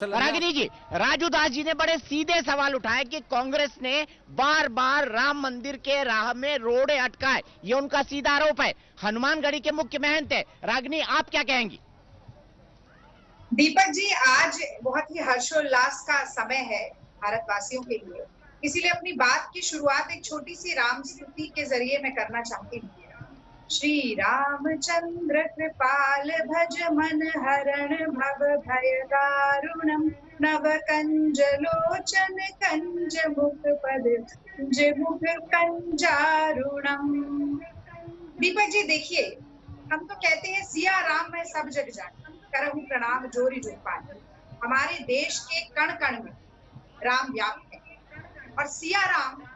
रागिनी जी, राजू दास जी ने बड़े सीधे सवाल उठाए कि कांग्रेस ने बार बार राम मंदिर के राह में रोड़े अटकाए, ये उनका सीधा आरोप है। हनुमानगढ़ी के मुख्य महंत है। रागिनी, आप क्या कहेंगी? दीपक जी, आज बहुत ही हर्षोल्लास का समय है भारतवासियों के लिए। इसीलिए अपनी बात की शुरुआत एक छोटी सी राम स्तुति के जरिए मैं करना चाहती हूँ। श्री रामचंद्र कृपाल भज मन हरण भव भय दारुणम नव कंज लोचन कंज मुख पद कंज मुख कंजारुणम। दीपक जी देखिए, हम तो कहते हैं सिया राम में सब जग जाने, करहु प्रणाम जोरी जो पाए। हमारे देश के कण कण में राम व्याप्त है और सिया राम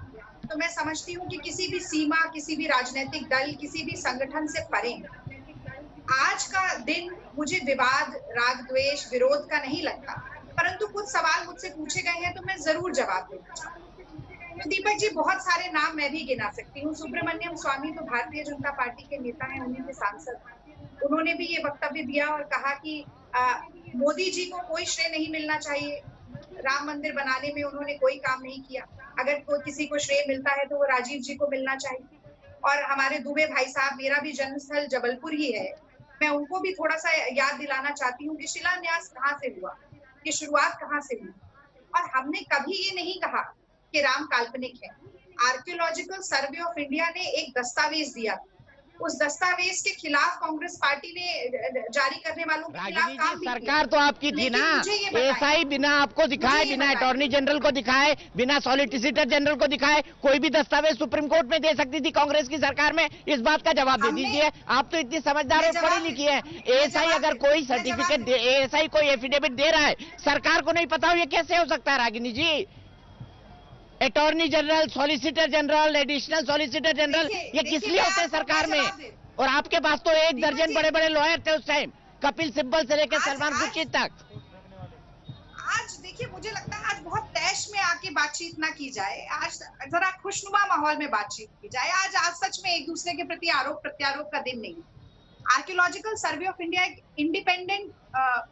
तो मैं समझती हूँ कि किसी भी सीमा, किसी भी राजनीतिक दल, किसी भी संगठन से परे। आज का दिन मुझे विवाद, राग द्वेष, विरोध का नहीं लगता, परंतु कुछ सवाल मुझसे पूछे गए हैं तो मैं जरूर जवाब देना चाहूंगी। तो दीपक जी, बहुत सारे नाम मैं भी गिना सकती हूँ। सुब्रमण्यम स्वामी तो भारतीय जनता पार्टी के नेता हैं, उन्हीं के सांसद। उन्होंने भी ये वक्तव्य दिया और कहा कि मोदी जी को कोई श्रेय नहीं मिलना चाहिए, राम मंदिर बनाने में उन्होंने कोई काम नहीं किया। अगर कोई किसी को श्रेय मिलता है तो वो राजीव जी को मिलना चाहिए। और हमारे दुबे भाई साहब, मेरा भी जन्मस्थल जबलपुर ही है, मैं उनको भी थोड़ा सा याद दिलाना चाहती हूँ कि शिलान्यास कहाँ से हुआ, कि शुरुआत कहाँ से हुई। और हमने कभी ये नहीं कहा कि राम काल्पनिक है। आर्कियोलॉजिकल सर्वे ऑफ इंडिया ने एक दस्तावेज दिया, उस दस्तावेज के खिलाफ कांग्रेस पार्टी ने जारी करने वालों के खिलाफ काम भी सरकार तो आपकी थी ना, एसआई बिना आपको दिखाए, बिना अटॉर्नी जनरल को दिखाए, बिना सॉलिसिटर जनरल को दिखाए कोई भी दस्तावेज सुप्रीम कोर्ट में दे सकती थी कांग्रेस की सरकार में। इस बात का जवाब दे दीजिए। आप तो इतनी समझदार और पढ़ी लिखी है। एसआई अगर कोई सर्टिफिकेट, एसआई कोई एफिडेविट दे रहा है, सरकार को नहीं पता हो, ये कैसे हो सकता है Ragini ji? Attorney general, solicitor general, additional solicitor general, ये किस लिए होते हैं सरकार में? और आपके पास तो एक दर्जन बड़े बड़े लॉयर थे उस टाइम, कपिल सिब्बल से लेकर सलमान खुर्शीद तक। आज देखिए, मुझे लगता है आज बहुत तैश में आके बातचीत ना की जाए, आज जरा खुशनुमा माहौल में बातचीत की जाए। आज सच में एक दूसरे के प्रति आरोप प्रत्यारोप का दिन नहीं। आर्कियोलॉजिकल सर्वे ऑफ इंडिया एक इंडिपेंडेंट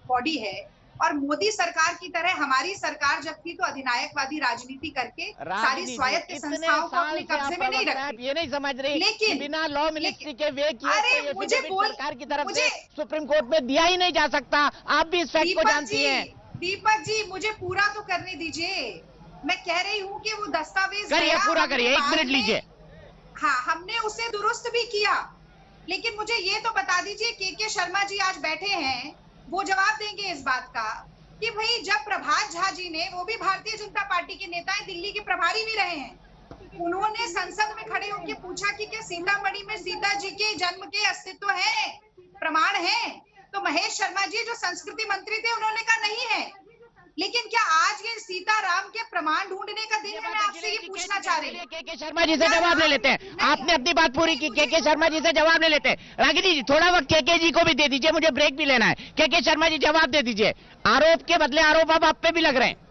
बॉडी है और मोदी सरकार की तरह हमारी सरकार जब थी तो अधिनायकवादी राजनीति करके सारी स्वायत्त संस्थाओं को अपने कब्जे में नहीं रखी। ये नहीं समझ रही, लेकिन बिना लॉ मिनिस्ट्री के वे किए मुझे सरकार की तरफ से सुप्रीम कोर्ट में दिया ही नहीं जा सकता। आप भी इस फैक्ट को जानती हैं। दीपक जी, मुझे पूरा तो करने दीजिए। मैं कह रही हूँ कि वो दस्तावेज करिए, पूरा करिए, 1 मिनट लीजिए। हाँ, हमने उसे दुरुस्त भी किया, लेकिन मुझे ये तो बता दीजिए, के शर्मा जी आज बैठे हैं, वो जवाब देंगे इस बात का कि भाई जब प्रभात झा जी ने, वो भी भारतीय जनता पार्टी के नेता हैं, दिल्ली के प्रभारी भी रहे हैं, उन्होंने संसद में खड़े होकर पूछा कि क्या सीतामढ़ी में सीता जी के जन्म के अस्तित्व है, प्रमाण है? तो महेश शर्मा जी जो संस्कृति मंत्री थे, उन्होंने कहा नहीं है। लेकिन क्या आज ये सीताराम के प्रमाण ढूंढने का दिन है? मैं आपसे ये पूछना चाह रही हूँ। के शर्मा जी से जवाब ले लेते हैं। आपने अपनी बात पूरी की, के शर्मा जी से जवाब ले लेते हैं। रागिनी जी, थोड़ा वक्त के जी को भी दे दीजिए, मुझे ब्रेक भी लेना है। के शर्मा जी जवाब दे दीजिए। आरोप के बदले आरोप अब आप पे भी लग रहे हैं।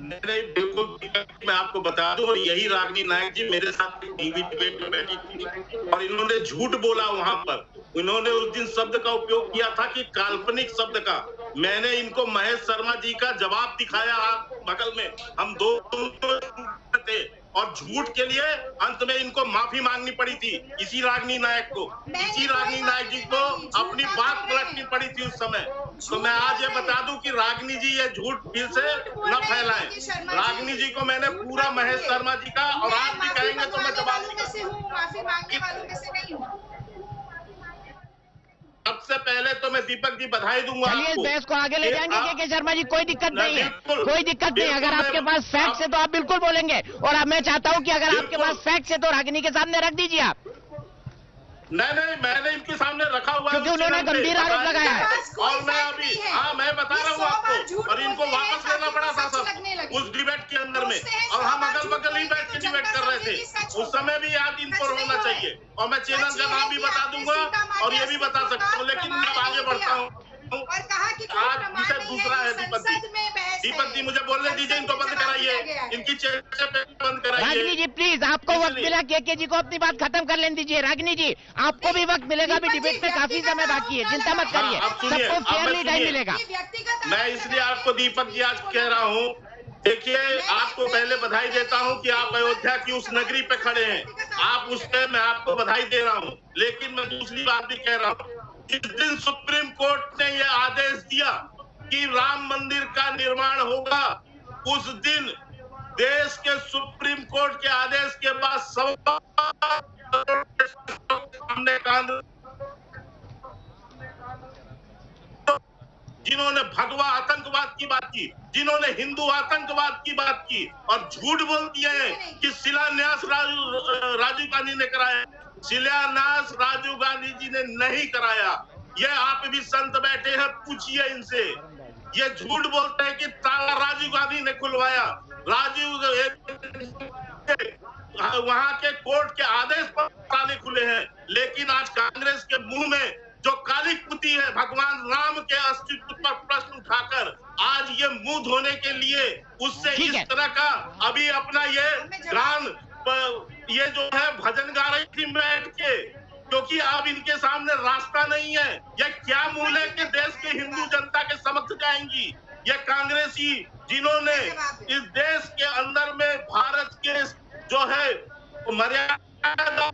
नहीं, बिल्कुल मैं आपको बता दूं, और यही रागिनी नायक जी मेरे साथ टीवी डिबेट में बैठी थी और इन्होंने झूठ बोला वहां पर। इन्होंने उस दिन शब्द का उपयोग किया था कि काल्पनिक शब्द का। मैंने इनको महेश शर्मा जी का जवाब दिखाया बगल में, हम दो थे, और झूठ के लिए अंत में इनको माफी मांगनी पड़ी थी इसी रागिनी नायक को। इसी रागिनी नायक जी को अपनी बात पलटनी पड़ी थी उस समय। तो मैं आज ये बता दूं कि रागिनी जी ये झूठ फिर से न फैलाएं। रागिनी जी को मैंने पूरा महेश शर्मा जी का, और आज भी कहेंगे तो मैं जवाब माफी मांगने वालों में से नहीं हूँ। सबसे पहले तो मैं दीपक जी बधाई दूंगा। चलिए, इस बहस को आगे ले जाएंगे के शर्मा जी, कोई दिक्कत नहीं है, कोई दिक्कत नहीं। अगर आपके पास फैक्ट है तो आप बिल्कुल बोलेंगे, और अब मैं चाहता हूं कि अगर आपके पास फैक्ट है तो रागिनी के सामने रख दीजिए आप। नहीं, मैंने इनके सामने रखा हुआ है, क्योंकि उन्होंने गंभीर आरोप लगाया है। और मैं अभी, हाँ, मैं बता रहा हूँ आपको, और इनको वापस लेना पड़ा था सब उस डिबेट के अंदर में, और हम अगल बगल ही बैठ के डिबेट कर रहे थे उस समय भी। आज इन पर होना चाहिए, और मैं चैनल का नाम भी बता दूंगा और ये भी बता सकता हूँ, लेकिन मैं आगे बढ़ता हूँ। आज विषय दूसरा है दीपक जी। दीपक जी मुझे बोलने दीजिए, इनको बंद कराइए, इनकी चर्चा पे बंद कराइए। रागिनी जी प्लीज, आपको वक्त मिला, के जी को अपनी बात खत्म कर लेने दीजिए। रागिनी जी आपको भी वक्त मिलेगा, अभी डिबेट में काफी समय बाकी है, चिंता मत करिए, सबको फेयरली टाइम मिलेगा। मैं इसलिए आपको दीपक जी आज कह रहा हूँ, देखिए आपको पहले बधाई देता हूं कि आप अयोध्या की उस नगरी पे खड़े हैं, आप उस पे मैं आपको बधाई दे रहा हूं। लेकिन मैं दूसरी बात भी कह रहा हूं, जिस दिन सुप्रीम कोर्ट ने यह आदेश दिया कि राम मंदिर का निर्माण होगा, उस दिन देश के सुप्रीम कोर्ट के आदेश के बाद सामने कानून जिन्होंने भगवा आतंकवाद की बात की, जिन्होंने हिंदू आतंकवाद की बात की और झूठ बोल दिए हैं कि शिलान्यास राजीव गांधी ने कराया। शिलान्यास राजीव गांधी जी ने नहीं कराया। ये आप भी संत बैठे हैं, पूछिए इनसे। ये झूठ बोलते हैं कि ताला राजीव गांधी ने खुलवाया। वहां के कोर्ट के आदेश पर ताले खुले हैं। लेकिन आज कांग्रेस के मुंह में जो काली पुती है भगवान राम के अस्तित्व पर प्रश्न उठाकर, आज ये मुंह धोने के लिए उससे इस तरह का अभी अपना ये गान ये जो है भजन गा रही थी बैठ के, क्योंकि अब इनके सामने रास्ता नहीं है। ये क्या मूल है कि देश के हिंदू जनता के समक्ष जाएंगी? ये कांग्रेसी जिन्होंने इस देश के अंदर में भारत के जो है मर्यादा